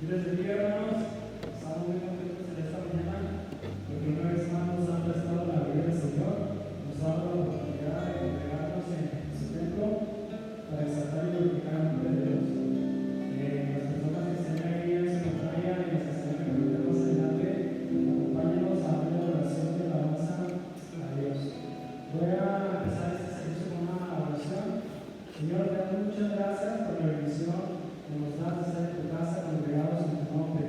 Y les bendiga, hermanos. Estamos muy contentos en esta mañana porque una vez más nos han prestado la vida del Señor. Nos ha dado la oportunidad de congregarnos en su templo para exaltar y glorificar el nombre de Dios. Las personas que estén ahí en su pantalla y las que estén en el video más adelante, acompáñenos a darle la oración de alabanza a Dios. Voy a empezar este servicio con una oración. Señor, te damos muchas gracias por la bendición que nos das de estar en tu casa congregados en tu nombre.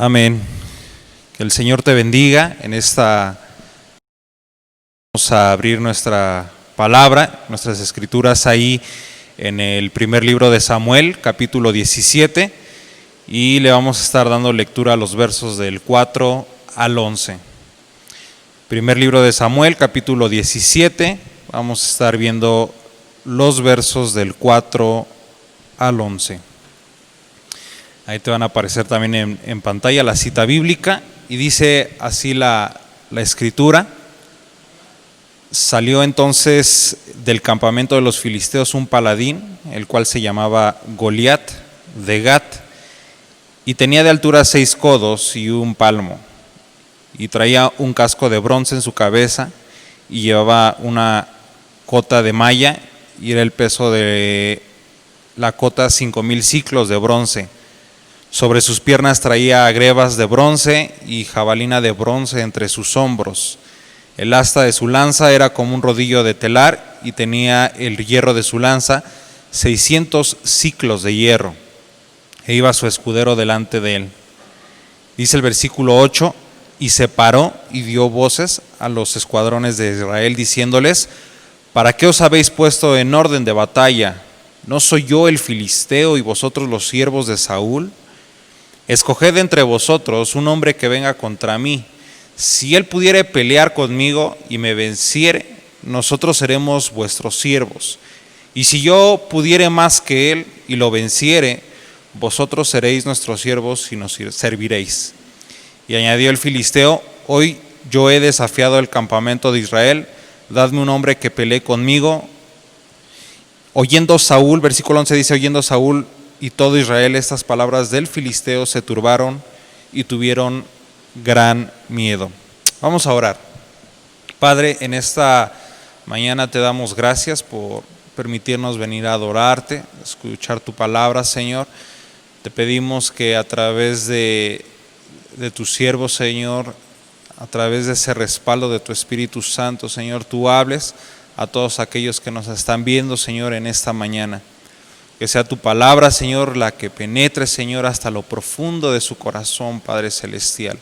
Amén. Que el Señor te bendiga. Vamos a abrir nuestra palabra, nuestras escrituras ahí en el primer libro de Samuel, capítulo 17, y le vamos a estar dando lectura a los versos del 4 al 11. Primer libro de Samuel, capítulo 17, vamos a estar viendo los versos del 4 al 11. Ahí te van a aparecer también en pantalla la cita bíblica, y dice así la escritura: Salió entonces del campamento de los filisteos un paladín, el cual se llamaba Goliat de Gat, y tenía de altura 6 codos y 1 palmo, y traía un casco de bronce en su cabeza, y llevaba una cota de malla, y era el peso de la cota 5,000 siclos de bronce. Sobre sus piernas traía grebas de bronce y jabalina de bronce entre sus hombros. El asta de su lanza era como un rodillo de telar, y tenía el hierro de su lanza 600 siclos de hierro. E iba su escudero delante de él. Dice el versículo 8: y se paró y dio voces a los escuadrones de Israel, diciéndoles: ¿para qué os habéis puesto en orden de batalla? ¿No soy yo el filisteo y vosotros los siervos de Saúl? Escoged entre vosotros un hombre que venga contra mí. Si él pudiere pelear conmigo y me venciere, nosotros seremos vuestros siervos. Y si yo pudiere más que él y lo venciere, vosotros seréis nuestros siervos y nos serviréis. Y añadió el filisteo: hoy yo he desafiado el campamento de Israel, dadme un hombre que pelee conmigo. Oyendo Saúl, versículo 11 dice: oyendo Saúl y todo Israel estas palabras del filisteo, se turbaron y tuvieron gran miedo. Vamos a orar. Padre, en esta mañana te damos gracias por permitirnos venir a adorarte, escuchar tu palabra, Señor. Te pedimos que a través de tu siervo, Señor, a través de ese respaldo de tu Espíritu Santo, Señor, tú hables a todos aquellos que nos están viendo, Señor, en esta mañana. Que sea tu palabra, Señor, la que penetre, Señor, hasta lo profundo de su corazón, Padre Celestial.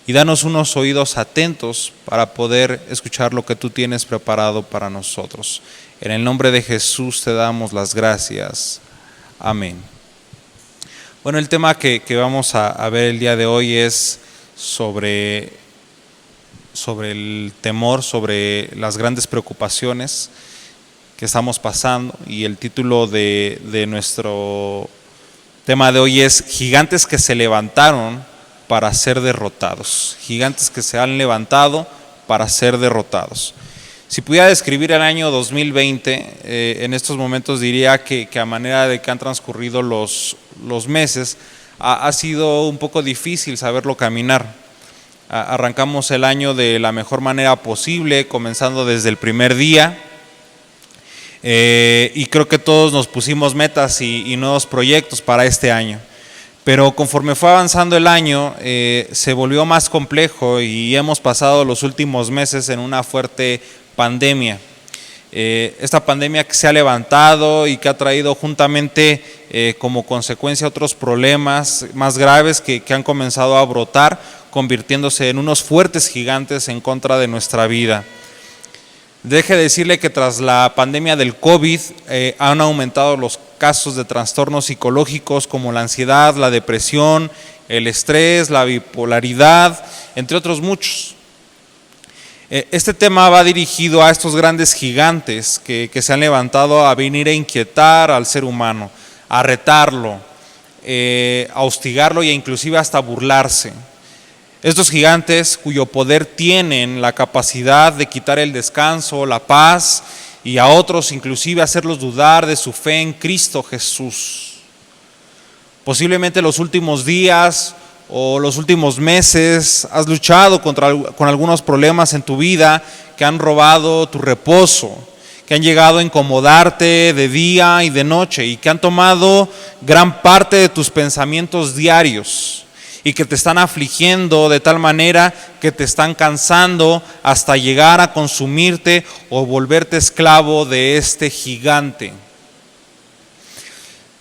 Y danos unos oídos atentos para poder escuchar lo que tú tienes preparado para nosotros. En el nombre de Jesús te damos las gracias. Amén. Bueno, el tema que vamos a ver el día de hoy es sobre el temor, sobre las grandes preocupaciones que estamos pasando, y el título de nuestro tema de hoy es Gigantes que se levantaron para ser derrotados. Gigantes que se han levantado para ser derrotados. Si pudiera describir el año 2020, en estos momentos diría que a manera de que han transcurrido los meses, ha sido un poco difícil saberlo caminar. Arrancamos el año de la mejor manera posible, comenzando desde el primer día. Y creo que todos nos pusimos metas y nuevos proyectos para este año, pero conforme fue avanzando el año se volvió más complejo, y hemos pasado los últimos meses en una fuerte pandemia. Esta pandemia que se ha levantado y que ha traído juntamente como consecuencia otros problemas más graves que han comenzado a brotar, convirtiéndose en unos fuertes gigantes en contra de nuestra vida. Deje decirle que tras la pandemia del COVID han aumentado los casos de trastornos psicológicos como la ansiedad, la depresión, el estrés, la bipolaridad, entre otros muchos. Este tema va dirigido a estos grandes gigantes que se han levantado a venir a inquietar al ser humano, a retarlo, a hostigarlo e inclusive hasta burlarse. Estos gigantes cuyo poder tienen la capacidad de quitar el descanso, la paz, y a otros inclusive hacerlos dudar de su fe en Cristo Jesús. Posiblemente los últimos días o los últimos meses has luchado con algunos problemas en tu vida que han robado tu reposo, que han llegado a incomodarte de día y de noche, y que han tomado gran parte de tus pensamientos diarios, y que te están afligiendo de tal manera que te están cansando hasta llegar a consumirte o volverte esclavo de este gigante.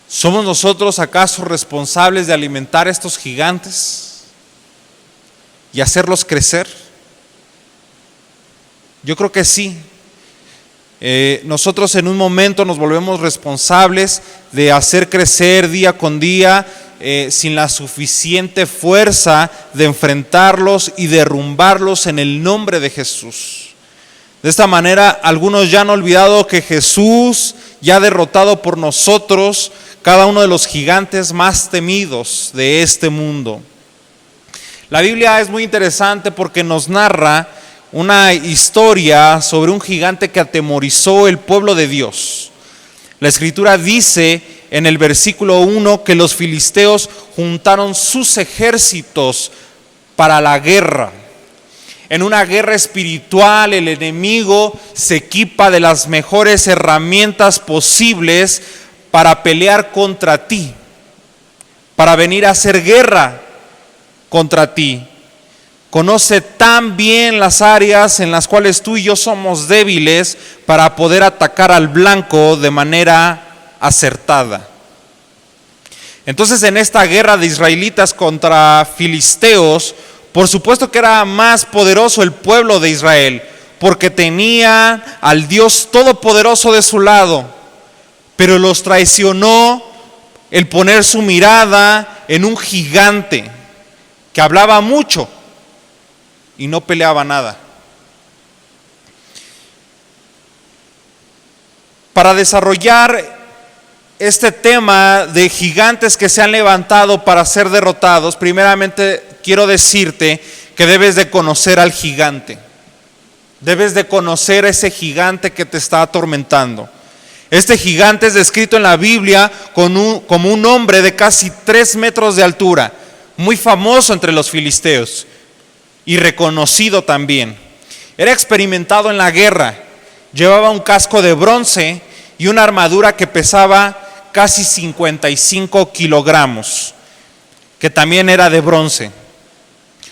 ¿Somos nosotros acaso responsables de alimentar estos gigantes? y hacerlos crecer? Yo creo que sí. Nosotros en un momento nos volvemos responsables de hacer crecer día con día sin la suficiente fuerza de enfrentarlos y derrumbarlos en el nombre de Jesús. De esta manera, algunos ya han olvidado que Jesús ya ha derrotado por nosotros cada uno de los gigantes más temidos de este mundo. La Biblia es muy interesante porque nos narra una historia sobre un gigante que atemorizó el pueblo de Dios. La Escritura dice en el versículo 1 que los filisteos juntaron sus ejércitos para la guerra. En una guerra espiritual, el enemigo se equipa de las mejores herramientas posibles para pelear contra ti, para venir a hacer guerra contra ti. Conoce tan bien las áreas en las cuales tú y yo somos débiles para poder atacar al blanco de manera acertada. Entonces, en esta guerra de israelitas contra filisteos, por supuesto que era más poderoso el pueblo de Israel, porque tenía al Dios Todopoderoso de su lado, pero los traicionó el poner su mirada en un gigante que hablaba mucho y no peleaba nada. Para desarrollar este tema de gigantes que se han levantado para ser derrotados, primeramente quiero decirte que debes de conocer al gigante. Debes de conocer a ese gigante que te está atormentando. Este gigante es descrito en la Biblia como un hombre de casi 3 metros de altura, muy famoso entre los filisteos y reconocido también. Era experimentado en la guerra, llevaba un casco de bronce y una armadura que pesaba casi 55 kilogramos, que también era de bronce.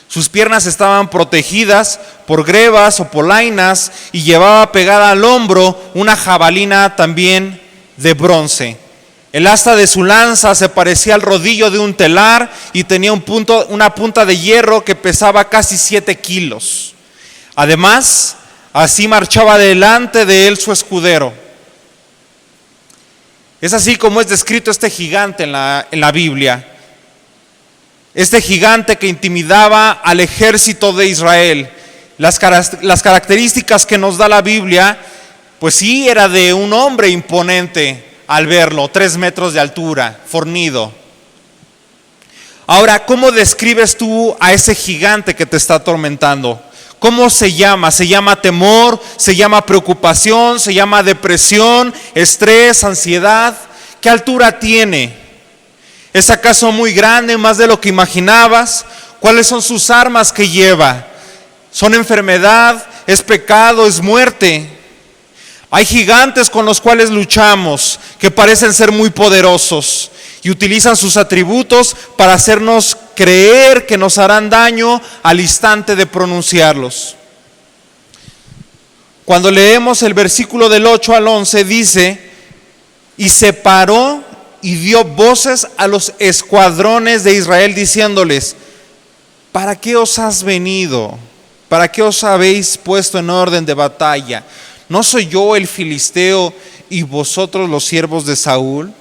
Sus piernas estaban protegidas por grebas o polainas y llevaba pegada al hombro una jabalina también de bronce. El asta de su lanza se parecía al rodillo de un telar y tenía una punta de hierro que pesaba casi 7 kilos. Además, así marchaba delante de él su escudero. Es así como es descrito este gigante en la Biblia. Este gigante que intimidaba al ejército de Israel. Las características que nos da la Biblia, pues sí, era de un hombre imponente al verlo, 3 metros de altura, fornido. Ahora, ¿cómo describes tú a ese gigante que te está atormentando? ¿Cómo se llama? ¿Se llama temor? ¿Se llama preocupación? ¿Se llama depresión? ¿Estrés? ¿Ansiedad? ¿Qué altura tiene? ¿Es acaso muy grande, más de lo que imaginabas? ¿Cuáles son sus armas que lleva? ¿Son enfermedad? ¿Es pecado? ¿Es muerte? Hay gigantes con los cuales luchamos que parecen ser muy poderosos y utilizan sus atributos para hacernos creer que nos harán daño al instante de pronunciarlos. Cuando leemos el versículo del 8 al 11 dice: y se paró y dio voces a los escuadrones de Israel diciéndoles: ¿para qué os has venido? ¿Para qué os habéis puesto en orden de batalla? ¿No soy yo el filisteo y vosotros los siervos de Saúl?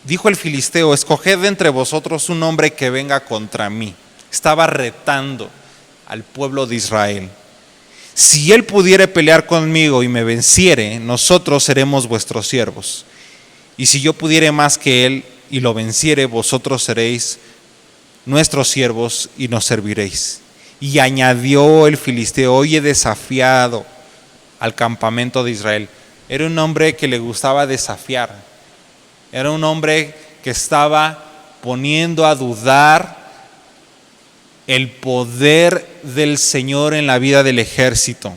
Dijo el filisteo: escoged de entre vosotros un hombre que venga contra mí. Estaba retando al pueblo de Israel. Si él pudiere pelear conmigo y me venciere, nosotros seremos vuestros siervos. Y si yo pudiere más que él y lo venciere, vosotros seréis nuestros siervos y nos serviréis. Y añadió el filisteo: hoy he desafiado al campamento de Israel. Era un hombre que le gustaba desafiar. Era un hombre que estaba poniendo a dudar el poder del Señor en la vida del ejército.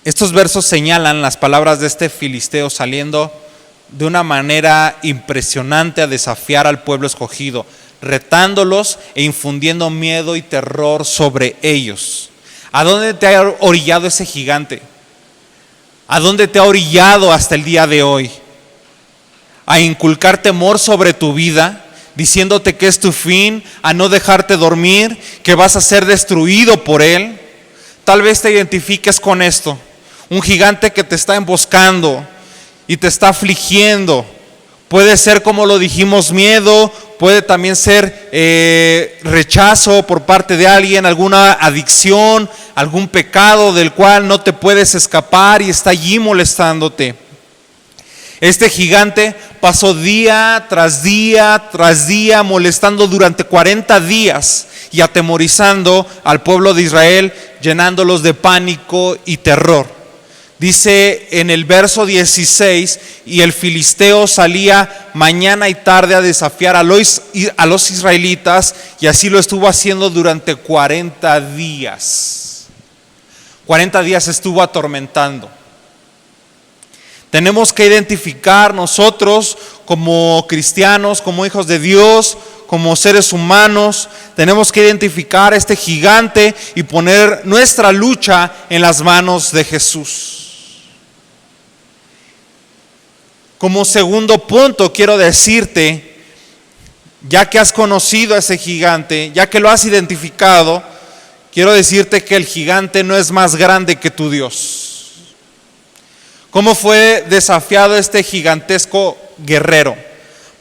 Estos versos señalan las palabras de este filisteo saliendo de una manera impresionante a desafiar al pueblo escogido, retándolos e infundiendo miedo y terror sobre ellos. ¿A dónde te ha orillado ese gigante? ¿A dónde te ha orillado hasta el día de hoy? ¿A inculcar temor sobre tu vida? diciéndote que es tu fin, a no dejarte dormir, que vas a ser destruido por él. Tal vez te identifiques con esto, un gigante que te está emboscando y te está afligiendo. Puede ser, como lo dijimos, miedo, puede también ser rechazo por parte de alguien, alguna adicción, algún pecado del cual no te puedes escapar y está allí molestándote. Este gigante pasó día tras día tras día molestando durante 40 días y atemorizando al pueblo de Israel, llenándolos de pánico y terror. Dice en el verso 16, y el filisteo salía mañana y tarde a desafiar a los israelitas, y así lo estuvo haciendo durante 40 días. 40 días estuvo atormentando. Tenemos que identificar nosotros como cristianos, como hijos de Dios, como seres humanos, tenemos que identificar a este gigante y poner nuestra lucha en las manos de Jesús. Como segundo punto, quiero decirte, ya que has conocido a ese gigante, ya que lo has identificado, quiero decirte que el gigante no es más grande que tu Dios. ¿Cómo fue desafiado este gigantesco guerrero?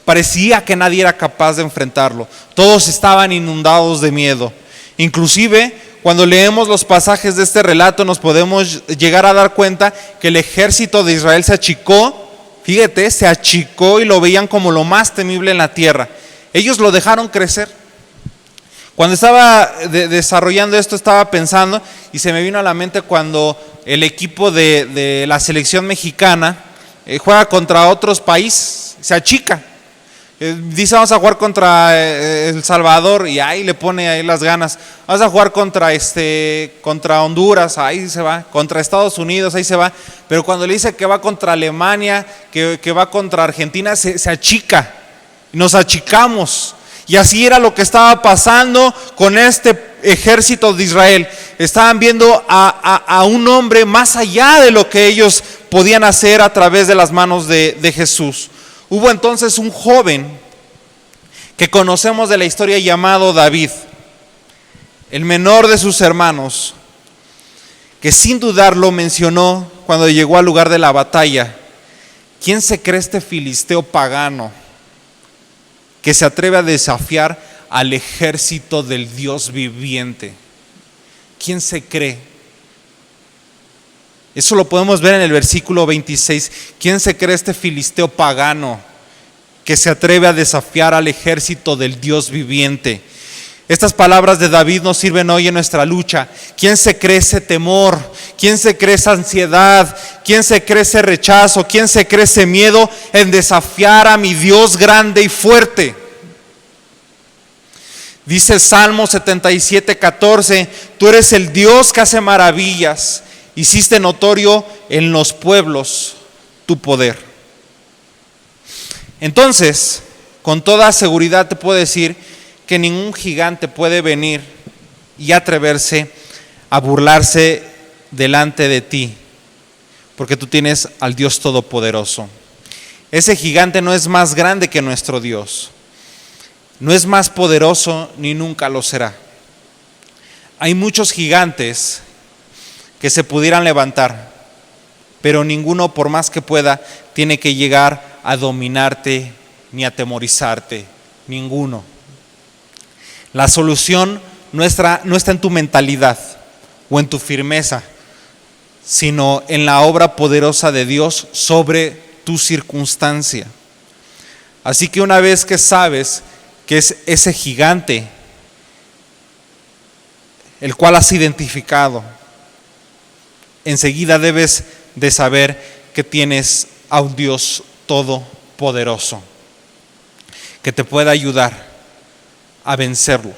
Parecía que nadie era capaz de enfrentarlo. Todos estaban inundados de miedo. Inclusive, cuando leemos los pasajes de este relato, nos podemos llegar a dar cuenta que el ejército de Israel se achicó. Fíjate, se achicó y lo veían como lo más temible en la tierra. Ellos lo dejaron crecer. Cuando estaba desarrollando esto, estaba pensando y se me vino a la mente cuando el equipo de la selección mexicana juega contra otros países, se achica. Dice, vamos a jugar contra El Salvador, y ahí le pone ahí las ganas. Vamos a jugar contra Honduras, ahí se va. Contra Estados Unidos, ahí se va. Pero cuando le dice que va contra Alemania, que va contra Argentina, se achica. Nos achicamos. Y así era lo que estaba pasando con este ejército de Israel. Estaban viendo a un hombre más allá de lo que ellos podían hacer a través de las manos de Jesús. Hubo entonces un joven que conocemos de la historia llamado David, el menor de sus hermanos, que sin dudarlo mencionó cuando llegó al lugar de la batalla: ¿quién se cree este filisteo pagano que se atreve a desafiar al ejército del Dios viviente? ¿Quién se cree? Eso lo podemos ver en el versículo 26. ¿Quién se cree este filisteo pagano que se atreve a desafiar al ejército del Dios viviente? Estas palabras de David nos sirven hoy en nuestra lucha. ¿Quién se cree ese temor? ¿Quién se cree esa ansiedad? ¿Quién se cree ese rechazo? ¿Quién se cree ese miedo en desafiar a mi Dios grande y fuerte? Dice Salmo 77:14, tú eres el Dios que hace maravillas, hiciste notorio en los pueblos tu poder. Entonces, con toda seguridad te puedo decir que ningún gigante puede venir y atreverse a burlarse delante de ti, porque tú tienes al Dios Todopoderoso. Ese gigante no es más grande que nuestro Dios, no es más poderoso ni nunca lo será. Hay muchos gigantes que se pudieran levantar, pero ninguno, por más que pueda, tiene que llegar a dominarte ni a atemorizarte, ninguno. La solución no está en tu mentalidad o en tu firmeza, sino en la obra poderosa de Dios sobre tu circunstancia. Así que una vez que sabes que es ese gigante el cual has identificado, enseguida debes de saber que tienes a un Dios todopoderoso que te pueda ayudar a vencerlo,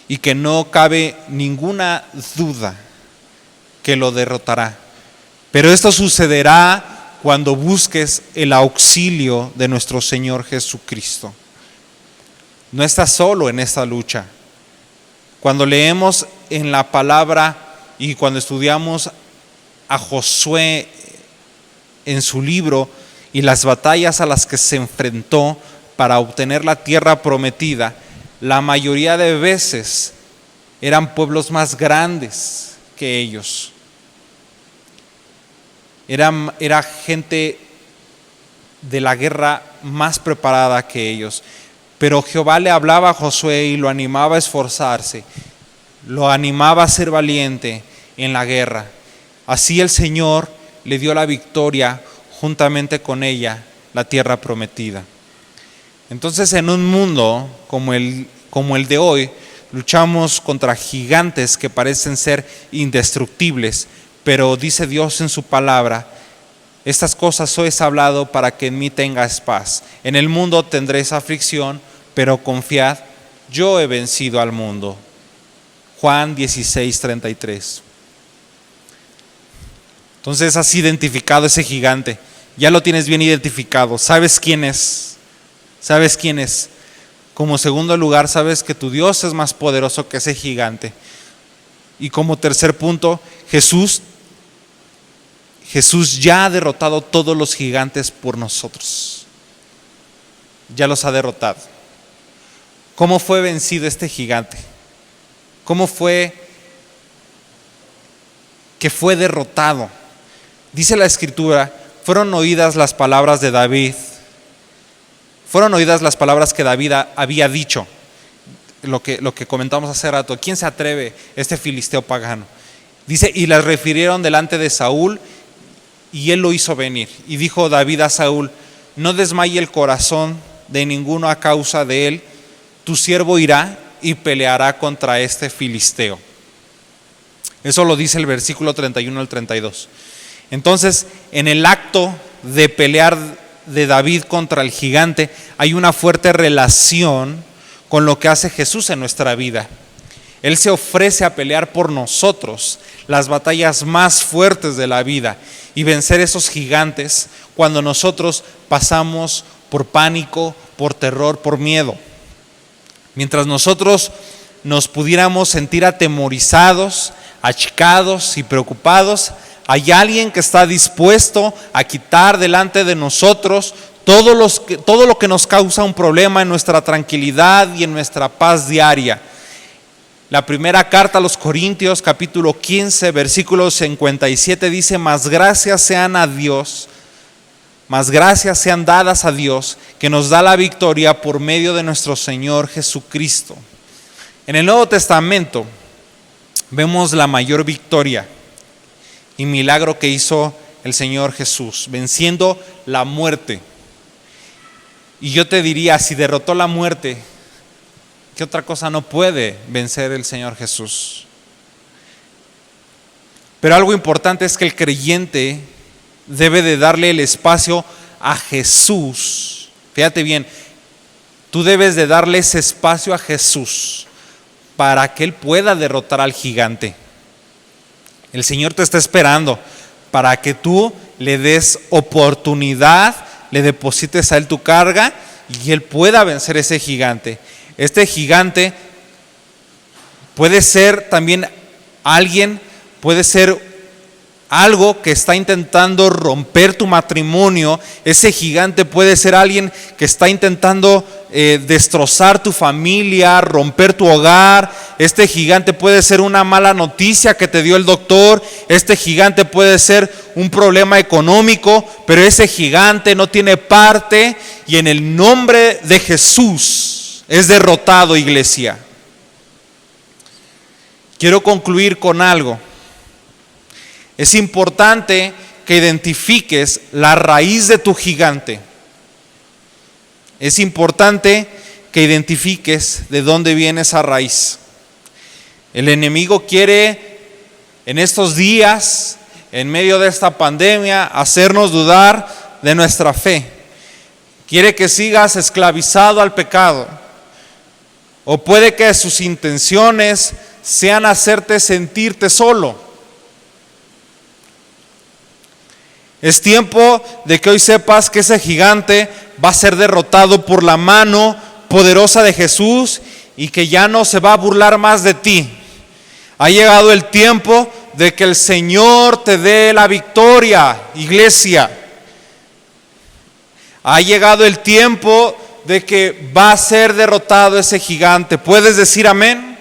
y que no cabe ninguna duda que lo derrotará. Pero esto sucederá cuando busques el auxilio de nuestro Señor Jesucristo. No estás solo en esta lucha. Cuando leemos en la palabra y cuando estudiamos a Josué en su libro y las batallas a las que se enfrentó para obtener la tierra prometida, la mayoría de veces eran pueblos más grandes que ellos. Era gente de la guerra más preparada que ellos. Pero Jehová le hablaba a Josué y lo animaba a esforzarse, lo animaba a ser valiente en la guerra. Así el Señor le dio la victoria juntamente con ella, la tierra prometida. Entonces, en un mundo como el de hoy, luchamos contra gigantes que parecen ser indestructibles, pero dice Dios en su palabra: estas cosas os he hablado para que en mí tengas paz. En el mundo tendréis aflicción, pero confiad, yo he vencido al mundo. Juan 16:33. Entonces has identificado ese gigante, ya lo tienes bien identificado, sabes quién es, sabes quién es. Como segundo lugar, sabes que tu Dios es más poderoso que ese gigante. Y como tercer punto, Jesús ya ha derrotado todos los gigantes por nosotros. Ya los ha derrotado. ¿Cómo fue vencido este gigante? ¿Cómo fue que fue derrotado? Dice la Escritura: fueron oídas las palabras de David. Fueron oídas las palabras que David había dicho. Lo que comentamos hace rato. ¿Quién se atreve? Este filisteo pagano. Dice: y las refirieron delante de Saúl, y él lo hizo venir. Y dijo David a Saúl: no desmaye el corazón de ninguno a causa de él. Tu siervo irá y peleará contra este filisteo. Eso lo dice el versículo 31 al 32. Entonces, en el acto de pelear de David contra el gigante, hay una fuerte relación con lo que hace Jesús en nuestra vida. Él se ofrece a pelear por nosotros las batallas más fuertes de la vida y vencer esos gigantes cuando nosotros pasamos por pánico, por terror, por miedo. Mientras nosotros nos pudiéramos sentir atemorizados, achicados y preocupados, hay alguien que está dispuesto a quitar delante de nosotros todo lo que nos causa un problema en nuestra tranquilidad y en nuestra paz diaria. La primera carta a los Corintios, capítulo 15, versículo 57 dice: mas gracias sean dadas a Dios, que nos da la victoria por medio de nuestro Señor Jesucristo. En el Nuevo Testamento vemos la mayor victoria y milagro que hizo el Señor Jesús, venciendo la muerte. Y yo te diría, si derrotó la muerte, ¿qué otra cosa no puede vencer el Señor Jesús? Pero algo importante es que el creyente debe de darle el espacio a Jesús. Fíjate bien, tú debes de darle ese espacio a Jesús para que Él pueda derrotar al gigante. El Señor te está esperando para que tú le des oportunidad, le deposites a Él tu carga y Él pueda vencer ese gigante. Este gigante puede ser también alguien, puede ser algo que está intentando romper tu matrimonio. Ese gigante puede ser alguien que está intentando destrozar tu familia, romper tu hogar. Este gigante puede ser una mala noticia que te dio el doctor. Este gigante puede ser un problema económico, pero ese gigante no tiene parte y en el nombre de Jesús es derrotado, iglesia. Quiero concluir con algo. Es importante que identifiques la raíz de tu gigante. Es importante que identifiques de dónde viene esa raíz. El enemigo quiere en estos días, en medio de esta pandemia, hacernos dudar de nuestra fe. Quiere que sigas esclavizado al pecado. O puede que sus intenciones sean hacerte sentirte solo. Es tiempo de que hoy sepas que ese gigante va a ser derrotado por la mano poderosa de Jesús y que ya no se va a burlar más de ti. Ha llegado el tiempo de que el Señor te dé la victoria, iglesia. Ha llegado el tiempo de que va a ser derrotado ese gigante. ¿Puedes decir amén?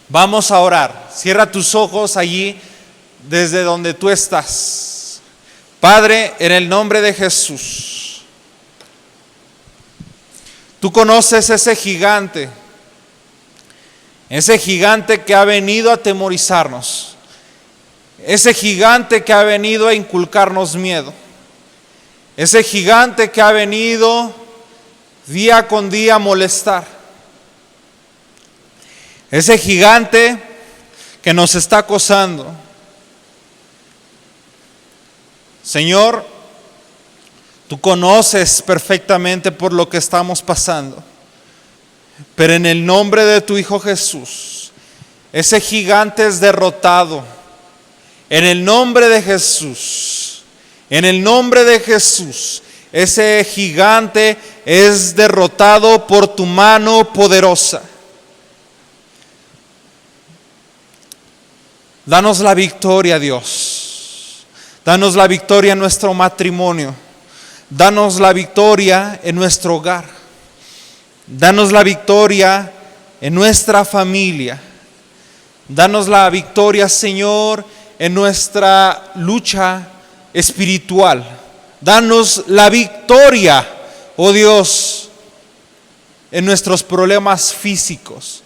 Vamos a orar. Cierra tus ojos allí desde donde tú estás. Padre, en el nombre de Jesús, tú conoces ese gigante que ha venido a atemorizarnos, ese gigante que ha venido a inculcarnos miedo, ese gigante que ha venido día con día a molestar, ese gigante que nos está acosando. Señor, tú conoces perfectamente por lo que estamos pasando, pero en el nombre de tu Hijo Jesús, ese gigante es derrotado. En el nombre de Jesús, en el nombre de Jesús, ese gigante es derrotado por tu mano poderosa. Danos la victoria, Dios. Danos la victoria en nuestro matrimonio. Danos la victoria en nuestro hogar. Danos la victoria en nuestra familia. Danos la victoria, Señor, en nuestra lucha espiritual. Danos la victoria, oh Dios, en nuestros problemas físicos.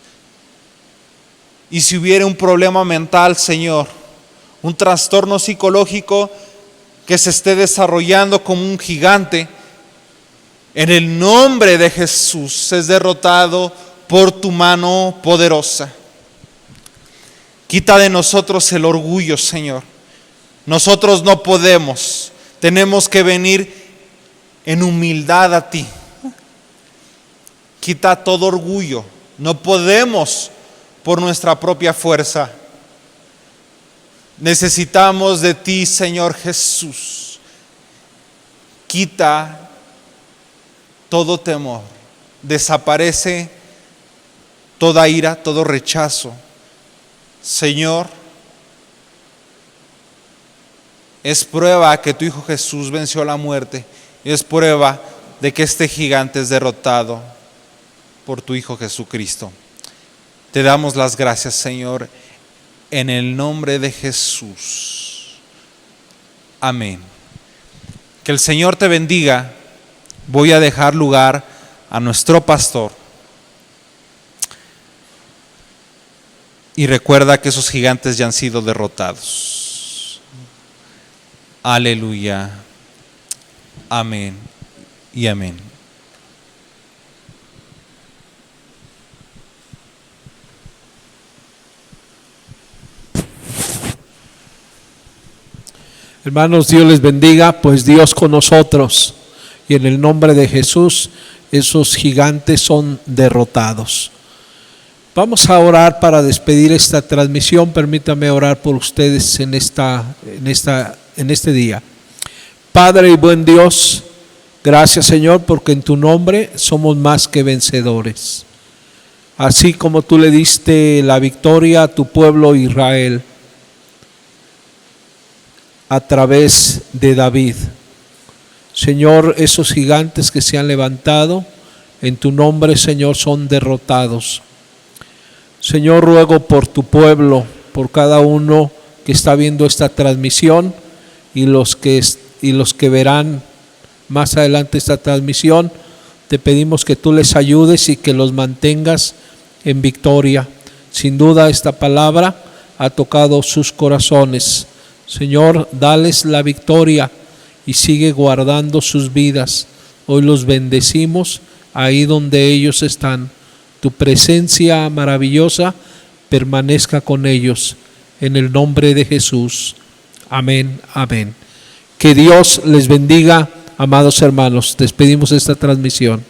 Y si hubiera un problema mental, Señor, un trastorno psicológico que se esté desarrollando como un gigante, en el nombre de Jesús es derrotado por tu mano poderosa. Quita de nosotros el orgullo, Señor. Nosotros no podemos, tenemos que venir en humildad a ti. Quita todo orgullo, no podemos por nuestra propia fuerza. Necesitamos de ti, Señor Jesús. Quita todo temor, desaparece toda ira, todo rechazo. Señor, es prueba que tu Hijo Jesús venció la muerte, y es prueba de que este gigante es derrotado por tu Hijo Jesucristo. Te damos las gracias, Señor, en el nombre de Jesús. Amén. Que el Señor te bendiga. Voy a dejar lugar a nuestro pastor. Y recuerda que esos gigantes ya han sido derrotados. Aleluya. Amén y amén. Hermanos, Dios les bendiga, pues Dios con nosotros. Y en el nombre de Jesús, esos gigantes son derrotados. Vamos a orar para despedir esta transmisión. Permítame orar por ustedes en este día. Padre y buen Dios, gracias, Señor, porque en tu nombre somos más que vencedores. Así como tú le diste la victoria a tu pueblo Israel a través de David. Señor, esos gigantes que se han levantado en tu nombre, Señor, son derrotados. Señor, ruego por tu pueblo, por cada uno que está viendo esta transmisión y los que verán más adelante esta transmisión. Te pedimos que tú les ayudes y que los mantengas en victoria. Sin duda esta palabra ha tocado sus corazones. Señor, dales la victoria y sigue guardando sus vidas. Hoy los bendecimos ahí donde ellos están. Tu presencia maravillosa permanezca con ellos. En el nombre de Jesús. Amén, amén. Que Dios les bendiga, amados hermanos. Despedimos esta transmisión.